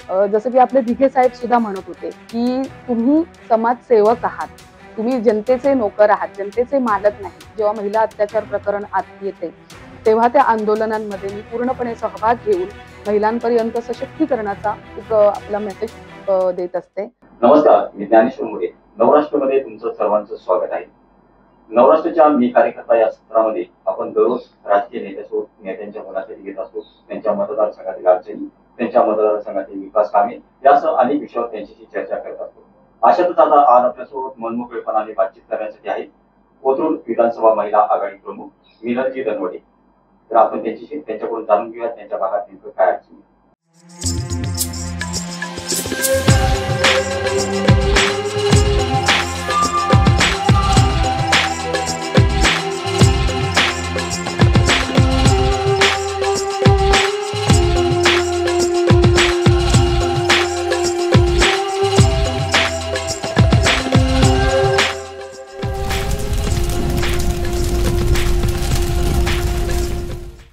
जसं की आपले दिघे साहेब सुद्धा म्हणत होते की तुम्ही समाजसेवक आहात, तुम्ही जनतेचे नोकर आहात, जनतेचे मालक नाही. जेव्हा महिला अत्याचार प्रकरण आत येते तेव्हा त्या आंदोलनांमध्ये मी पूर्णपणे सहभाग घेऊन महिलांपर्यंत सशक्तीकरणाचा एक आपला मेसेज देत असते. नमस्कार, मी ज्ञानेश्वर मुळे. नवराष्ट्रमध्ये तुमचं सर्वांचं स्वागत आहे. नवराष्ट्राच्या मी कार्यकर्ता या सत्रामध्ये आपण दररोज राजकीय नेत्यांच्या मुलाखती घेत असतो. त्यांच्या मतदारसंघातील अडचणी, त्यांच्या मतदारसंघातील विकास कामे यासह अनेक विषयावर त्यांच्याशी चर्चा करत असतो. अशातच आता आज आपल्यासोबत मनमोकळेपणाने बातचीत करण्यासाठी आहेत कोथरूड विधानसभा महिला आघाडी प्रमुख मिनलजी दनवटे. तर आपण त्यांच्याकडून जाणून घेऊया त्यांच्या भागात नेमकं काय अडचणी.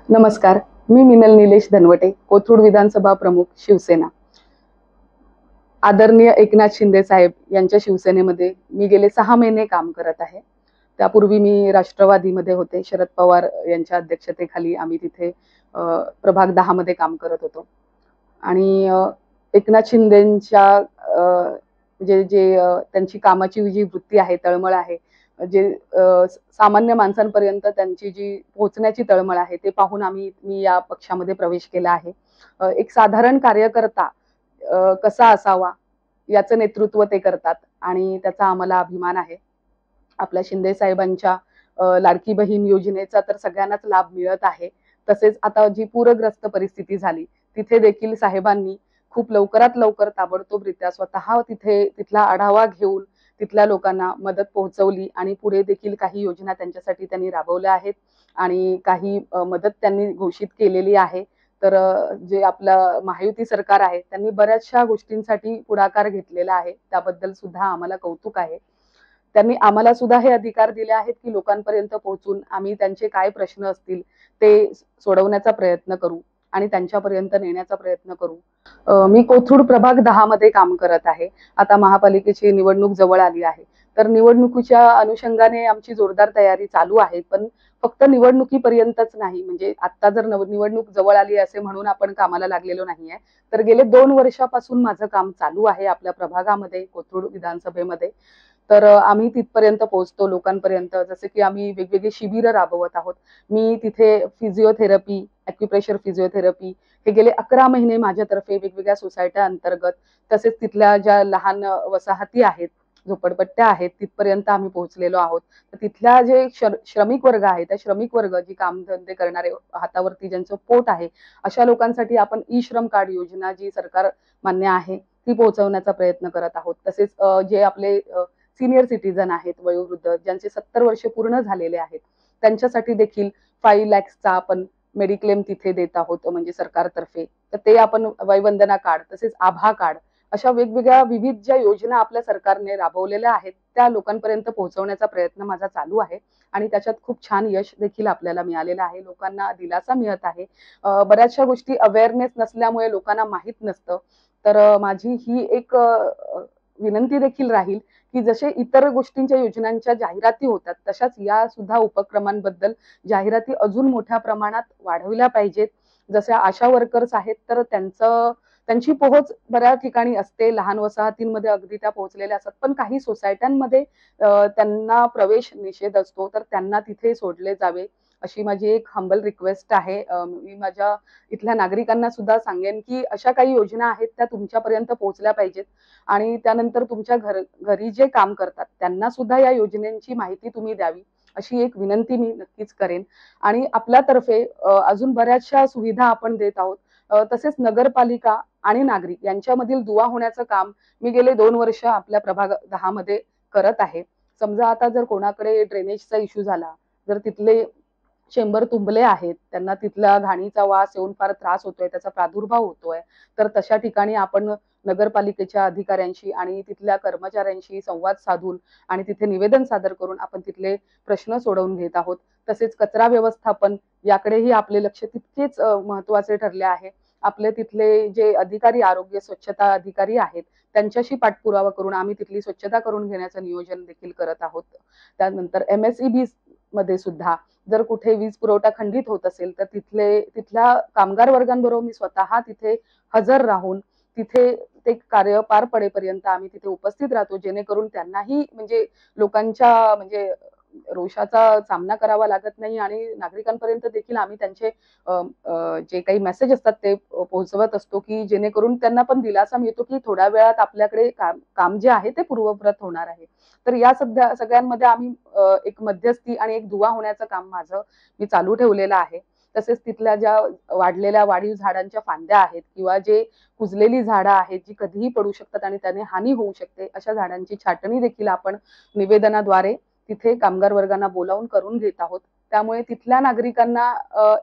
नमस्कार, मी मिनल निलेश धनवटे, कोथरूड विधानसभा प्रमुख शिवसेना. आदरणीय एकनाथ शिंदे साहेब यांच्या शिवसेनेमध्ये मी गेले 6 महिने काम करत आहे. त्यापूर्वी मी राष्ट्रवादीमध्ये होते. शरद पवार यांच्या अध्यक्षतेखाली आम्ही तिथे प्रभाग 10 मध्ये काम करत होतो. आणि एकनाथ शिंदेंच्या जे त्यांची कामाची जी वृत्ती आहे, तळमळ आहे, जे सामान्य माणसांपर्यंत त्यांची जी पोहोचण्याची तळमळ आहे, ते पाहून मी या पक्षामध्ये प्रवेश केला आहे. एक साधारण कार्यकर्ता कसा असावा याचं नेतृत्व ते करतात आणि त्याचा आम्हाला अभिमान आहे. आपल्या शिंदे साहेबांच्या लाडकी बहीण योजनेचा तर सगळ्यांनाच लाभ मिळत आहे. तसेच आता जी पूरग्रस्त परिस्थिती झाली तिथे देखील साहेबांनी खूप लवकरात लवकर ताबडतोबरित्या स्वतः तिथला आढावा घेऊन तिथल्या लोकांना मदत पोहोचवली आणि पुढे देखील काही योजना त्यांच्यासाठी त्यांनी राबवल्या आहेत आणि काही मदत त्यांनी घोषित केलेली आहे. तर जे आपलं महायुती सरकार आहे त्यांनी बऱ्याचशा गोष्टींसाठी पुढाकार घेतलेला आहे, त्याबद्दल सुद्धा आम्हाला कौतुक आहे. त्यांनी आम्हाला सुद्धा हे अधिकार दिले आहेत की लोकांपर्यंत पोहोचून आम्ही त्यांचे काय प्रश्न असतील ते सोडवण्याचा प्रयत्न करू आणि त्यांच्यापर्यंत नेण्याचा प्रयत्न करू. मी कोथरूड प्रभाग 10 मध्ये काम करत आहे. आता महापालिकेची निवडणूक जवळ आली आहे, तर निवडणुकीच्या अनुषंगाने आमची जोरदार तयारी चालू आहे. पण फक्त निवडणुकीपर्यंतच नाही, म्हणजे आता जर निवडणूक जवळ आली असे म्हणून आपण कामाला लागलेलो नाहीये. तर गेले 2 वर्षापासून माझं काम चालू आहे आपल्या प्रभागामध्ये, कोथरूड विधानसभेमध्ये. तर आम्ही तिथपर्यंत पोहोचतो लोकांपर्यंत. जसे की आम्ही वेगवेगळी शिबिरं राबवत आहोत. मी तिथे फिजिओथेरपी, ॲक्युप्रेशर फिजिओथेरपी हे गेले 11 महिने माझ्यातर्फे वेगवेगळ्या सोसायट्या अंतर्गत, तसेच तिथल्या ज्या लहान वसाहती आहेत, झोपडपट्ट्या आहेत, तिथपर्यंत आम्ही पोहोचलेलो आहोत. तर तिथल्या जे श्रमिक वर्ग आहे, त्या श्रमिक वर्ग जी कामधंदे करणारे, हातावरती ज्यांचं पोट आहे, अशा लोकांसाठी आपण ई श्रम कार्ड योजना जी सरकार मान्य आहे ती पोहोचवण्याचा प्रयत्न करत आहोत. तसेच जे आपले सिनियर सिटीजन आहेत, वयोवृद्ध ज्यांचे 70 वर्ष पूर्ण झालेले आहेत, त्यांच्यासाठी देखील 5 लाखचा आपण मेडिक्लेम तिथे देत आहोत, म्हणजे सरकारतर्फे. तर ते आपण वयवंदना कार्ड, तसेच आभा कार्ड, अशा वेगवेगळ्या विविध ज्या योजना आपल्या सरकारने राबवलेल्या आहेत त्या लोकांपर्यंत पोहोचवण्याचा प्रयत्न माझा चालू आहे आणि त्याच्यात खूप छान यश देखील आपल्याला मिळालेलं आहे. लोकांना दिलासा मिळत आहे. बऱ्याचशा गोष्टी अवेअरनेस नसल्यामुळे लोकांना माहीत नसतं. तर माझी ही एक विनंती देखील राहील की जसे इतर गोष्टींच्या योजनांच्या जाहिराती होतात, तशाच या सुद्धा उपक्रमांबद्दल जाहिराती अजून मोठ्या प्रमाणात वाढवल्या पाहिजेत. जसे आशा वर्कर्स आहेत, तर त्यांची पोहोच बऱ्याच ठिकाणी असते, लहान वसाहतींमध्ये अगदी त्या पोहोचलेल्या असतात, पण काही सोसायट्यांमध्ये त्यांना प्रवेश निषेध असतो, तर त्यांना तिथे सोडले जावे अशी माझी एक हंबल रिक्वेस्ट आहे. मी माझ्या इथल्या नागरिकांना सुद्धा सांगेन की अशा काही योजना आहेत त्या तुमच्यापर्यंत पोहोचल्या पाहिजेत आणि त्यानंतर तुमच्या घरी जे काम करतात त्यांना सुद्धा या योजनेची माहिती तुम्ही द्यावी अशी एक विनंती मी नक्कीच करेन. आणि आपल्यातर्फे अजून बऱ्याचशा सुविधा आपण देत आहोत. तसेच नगरपालिका आणि नागरिक यांच्यामधील दुवा होण्याचं काम मी गेले 2 वर्ष आपल्या प्रभाग 10 मध्ये करत आहे. समजा आता जर कोणाकडे ड्रेनेजचा इश्यू झाला, जर तिथले चेंबर तुंबले आहेत, त्यांना तिथला घाणीचा वास येऊन फार त्रास होतोय, त्याचा प्रादुर्भाव होतोय, तर तशा ठिकाणी आपण नगरपालिकेच्या अधिकाऱ्यांशी आणि तिथल्या कर्मचाऱ्यांशी संवाद साधून आणि तिथे निवेदन सादर करून आपण तिथले प्रश्न सोडवून घेत आहोत. तसेच कचरा व्यवस्थापन याकडेही आपले लक्ष तितकेच महत्त्वाचे ठरले आहे. आपले तिथले जे अधिकारी, आरोग्य स्वच्छता अधिकारी आहेत, त्यांच्याशी पाठपुरावा करून आम्ही तिथली स्वच्छता करून घेण्याचं नियोजन देखील करत आहोत. त्यानंतर MSEB मध्ये सुद्धा जर कुठे वीज पुरवठा खंडित होत असेल तर तिथल्या कामगार वर्गांबरोबर मी स्वतः तिथे हजर राहून तिथे ते कार्य पार पडेपर्यंत आम्ही तिथे उपस्थित राहतो, जेणेकरून त्यांनाही म्हणजे लोकांच्या म्हणजे रोषाचा सामना करावा लागत नाही आणि नागरिकांपर्यंत देखील आम्ही त्यांचे जे काही मेसेज असतात ते पोहोचवत असतो, की जेणेकरून त्यांना पण दिलासा मिळतो, की थोड्या वेळात आपल्याकडे काम जे आहे ते पूर्ववत होणार आहे. तर या सगळ्यांमध्ये आम्ही एक मध्यस्थी आणि एक दुवा होण्याचं काम मी चालू ठेवलेलं आहे. तसेच तिथल्या ज्या वाढलेल्या वाढीव झाडांच्या फांद्या आहेत किंवा जे कुजलेली झाडं आहेत जी कधीही पडू शकतात आणि त्याने हानी होऊ शकते, अशा झाडांची छाटणी देखील आपण निवेदनाद्वारे तिथे कामगार वर्गांना बोलावून करून घेत आहोत. त्यामुळे तिथल्या नागरिकांना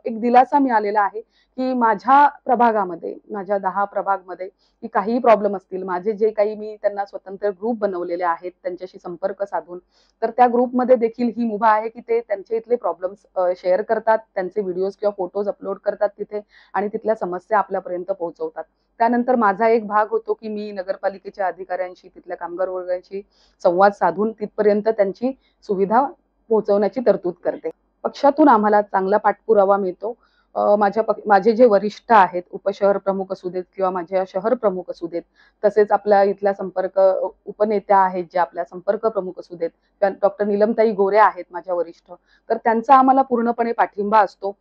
एक दिलासा मिळालेला आहे, की माझ्या प्रभागामध्ये, माझ्या 10 प्रभागमध्ये की काहीही प्रॉब्लेम असतील, माझे जे काही मी त्यांना स्वतंत्र ग्रुप बनवलेले आहेत त्यांच्याशी संपर्क साधून, तर त्या ग्रुपमध्ये देखील ही मुभा आहे, की ते त्यांचे इथले प्रॉब्लेम्स शेअर करतात, त्यांचे व्हिडिओज किंवा फोटोज अपलोड करतात तिथे आणि तिथल्या समस्या आपल्यापर्यंत पोहोचवतात. त्यानंतर माझा एक भाग होतो, की मी नगरपालिकेच्या अधिकाऱ्यांशी, तिथल्या कामगार वर्गांशी संवाद साधून तिथपर्यंत त्यांची सुविधा पोहोचवण्याची तरतूद करते. पक्षातून आम्हाला चांगला पाठपुरावा मिळतो. माझे जे वरिष्ठ आहेत, उपशहर प्रमुख असू देत किंवा माझ्या शहर प्रमुख असू देत, तसेच आपल्या इथल्या उपनेत्या आहेत, ज्या आपल्या संपर्क प्रमुख असू देत, डॉक्टर नीलमताई गोरे आहेत माझ्या वरिष्ठ, तर त्यांचा आम्हाला पूर्णपणे पाठिंबा असतो.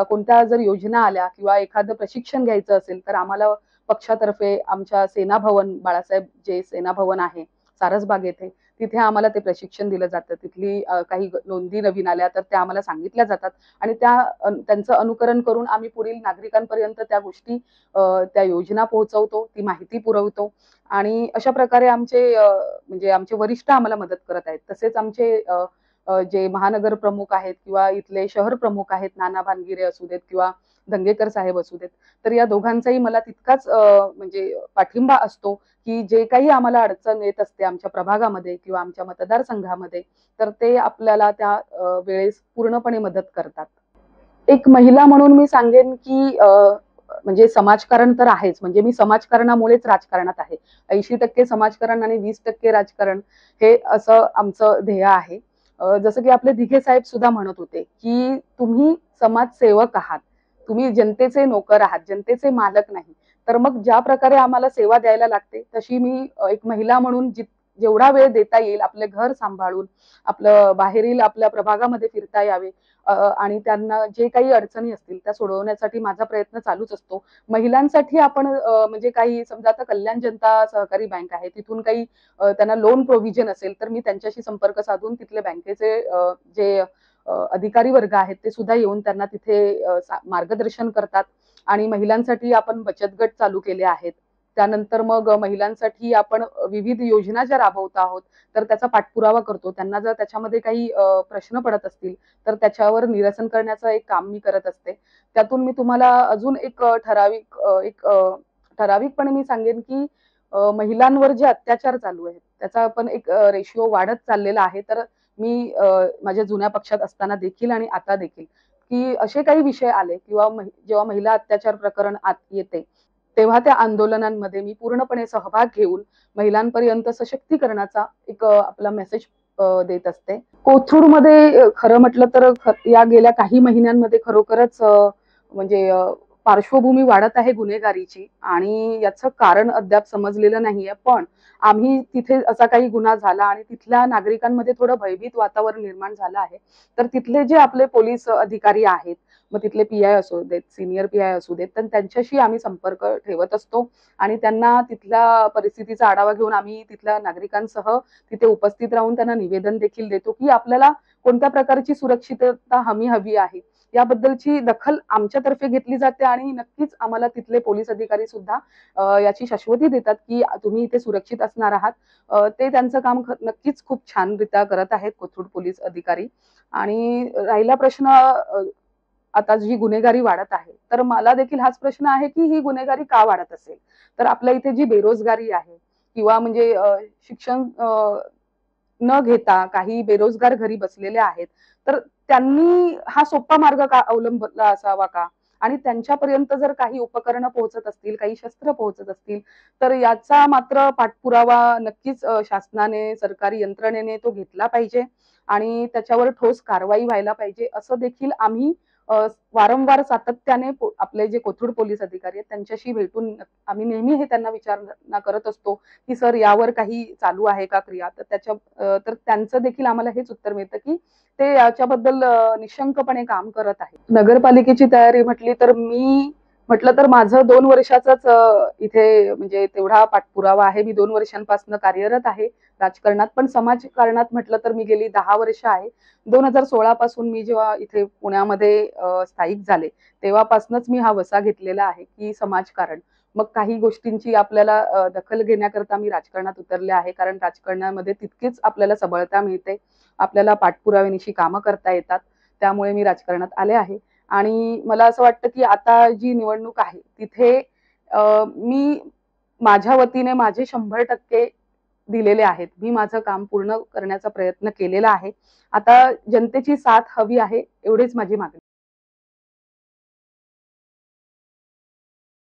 कोणत्या जर योजना आल्या किंवा एखादं प्रशिक्षण घ्यायचं असेल तर आम्हाला पक्षातर्फे आमच्या सेना भवन, बाळासाहेब जे सेना भवन आहे सारसबाग येथे, तिथे आम्हाला ते प्रशिक्षण दिलं जातं. तिथली काही नोंदी नवीन आल्या तर त्या आम्हाला सांगितल्या जातात आणि त्यांचं अनुकरण करून आम्ही पुढील नागरिकांपर्यंत त्या गोष्टी, त्या योजना पोहोचवतो, ती माहिती पुरवतो आणि अशा प्रकारे म्हणजे आमचे वरिष्ठ आम्हाला मदत करत आहेत. तसेच आमचे जे महानगर प्रमुख आहेत किंवा इथले शहर प्रमुख आहेत, नाना भानगिरे असू देत किंवा दंगेकर साहेब असू देत, तर या दोघांचाही मला तितकाच म्हणजे पाठिंबा असतो, की जे काही आम्हाला अडचण येत असते आमच्या प्रभागामध्ये किंवा आमच्या मतदारसंघामध्ये, तर ते आपल्याला त्या वेळेस पूर्णपणे मदत करतात. एक महिला म्हणून मी सांगेन, की म्हणजे समाजकारण तर आहेच, म्हणजे मी समाजकारणामुळेच राजकारणात आहे. 80% समाजकारण आणि 20% राजकारण हे असं आमचं ध्येय आहे. जसं की आपले दिघे साहेब सुद्धा म्हणत होते, की तुम्ही समाजसेवक आहात, तुम्ही जनतेचे नोकर आहात, जनतेचे मालक नाही. तर मग ज्या प्रकारे आम्हाला सेवा द्यायला लागते, तशी मी एक महिला म्हणून जेवढा वेळ देता येईल आपले घर सांभाळून, आपलं बाहेरील आपल्या प्रभागामध्ये फिरता यावे आणि त्यांना जे काही अडचणी असतील त्या सोडवण्यासाठी माझा प्रयत्न चालूच असतो. महिलांसाठी आपण म्हणजे काही समजा आता कल्याण जनता सहकारी बँक आहे, तिथून काही त्यांना लोन प्रोव्हिजन असेल तर मी त्यांच्याशी संपर्क साधून तिथले बँकेचे जे अधिकारी वर्ग आहेत ते सुद्धा येऊन त्यांना तिथे मार्गदर्शन करतात आणि महिलांसाठी आपण बचत गट चालू केले आहेत. त्यानंतर मग महिलांसाठी आपण विविध योजना ज्या राबवत आहोत, तर त्याचा पाठपुरावा करतो. त्यांना जर त्याच्यामध्ये काही प्रश्न पडत असतील, तर त्याच्यावर निरसन करण्याचं एक काम मी करत असते. त्यातून मी तुम्हाला अजून एक ठराविकपणे मी सांगेन, की महिलांवर जे अत्याचार चालू आहेत, त्याचा पण एक रेशिओ वाढत चाललेला आहे. तर मी माझ्या जुन्या पक्षात असताना देखील आणि आता देखील, की असे काही विषय आले किंवा जेव्हा महिला अत्याचार प्रकरण आत येते, तेव्हा त्या आंदोलनांमध्ये मी पूर्णपणे सहभाग घेऊन महिलांपर्यंत सशक्तीकरणाचा एक आपला मेसेज देत असते. कोथरूडमध्ये खरं म्हटलं तर या गेल्या काही महिन्यांमध्ये खरोखरच म्हणजे पार्श्वभूमी वाढत आहे गुन्हेगारीची आणि याचं कारण अद्याप समजलेलं नाहीये. पण आम्ही तिथे असा काही गुन्हा झाला आणि तिथल्या नागरिकांमध्ये थोडं भयभीत वातावरण निर्माण झालं आहे. तर तिथले जे आपले पोलीस अधिकारी आहेत, मग तिथले PI असू देत, सिनियर PI असू देत, तर त्यांच्याशी आम्ही संपर्क ठेवत असतो आणि त्यांना तिथल्या परिस्थितीचा आढावा घेऊन आम्ही तिथल्या नागरिकांसह तिथे उपस्थित राहून त्यांना निवेदन देखील देतो, की आपल्याला कोणत्या प्रकारची सुरक्षितता हमी हवी आहे. याबद्दलची दखल आमच्यातर्फे घेतली जाते आणि नक्कीच आम्हाला तिथले पोलीस अधिकारी सुद्धा याची शाश्वती देतात, की तुम्ही इथे सुरक्षित असणार आहात. ते त्यांचं काम नक्कीच खूप छानरित्या करत आहेत कोथरूड पोलीस अधिकारी. आणि राहिला प्रश्न आता जी गुन्हेगारी वाढत आहे, तर मला देखील हाच प्रश्न आहे, की ही गुन्हेगारी का वाढत असेल? तर आपल्या इथे जी बेरोजगारी आहे किंवा म्हणजे शिक्षण न घेता काही बेरोजगार घरी बसलेले आहेत, तर त्यांनी हा सोपा मार्ग का अवलंबला असावा का? आणि त्यांच्यापर्यंत जर काही उपकरणं पोहोचत असतील, काही शस्त्र पोहोचत असतील, तर याचा मात्र पाठपुरावा नक्कीच शासनाने, सरकारी यंत्रणेने तो घेतला पाहिजे आणि त्याच्यावर ठोस कारवाई व्हायला पाहिजे, असं देखील आम्ही वारंवार सातत्याने आपले जे कोथरूड पोलीस अधिकारी आहेत त्यांच्याशी भेटून आम्ही नेहमी हे त्यांना विचारणा करत असतो की सर यावर काही चालू आहे का क्रिया, तर त्यांचं देखील आम्हाला हेच उत्तर मिळतं की ते याच्याबद्दल निशंकपणे काम करत आहे. नगरपालिकेची तयारी म्हटलं तर माझं 2 वर्षाचाच इथे म्हणजे तेवढा पाठपुरावा आहे. मी 2 वर्षांपासून कार्यरत आहे राजकारणात, पण समाजकारणात म्हटलं तर मी गेली 10 वर्ष आहे. 2016 पासून मी जेव्हा इथे पुण्यामध्ये स्थायिक झाले, तेव्हापासूनच मी हा वसा घेतलेला आहे की समाजकारण. मग काही गोष्टींची आपल्याला दखल घेण्याकरता मी राजकारणात उतरले आहे, कारण राजकारणामध्ये तितकीच आपल्याला सबळता मिळते, आपल्याला पाठपुराव्यानिशी कामं करता येतात. त्यामुळे मी राजकारणात आले आहे आणि मला असं वाटतं की आता जी निवडणूक आहे तिथे मी माझ्या वतीने माझे 100% दिलेले आहेत. मी माझं काम पूर्ण करण्याचा प्रयत्न केलेला आहे. आता जनतेची साथ हवी आहे, एवढीच माझी मागणी.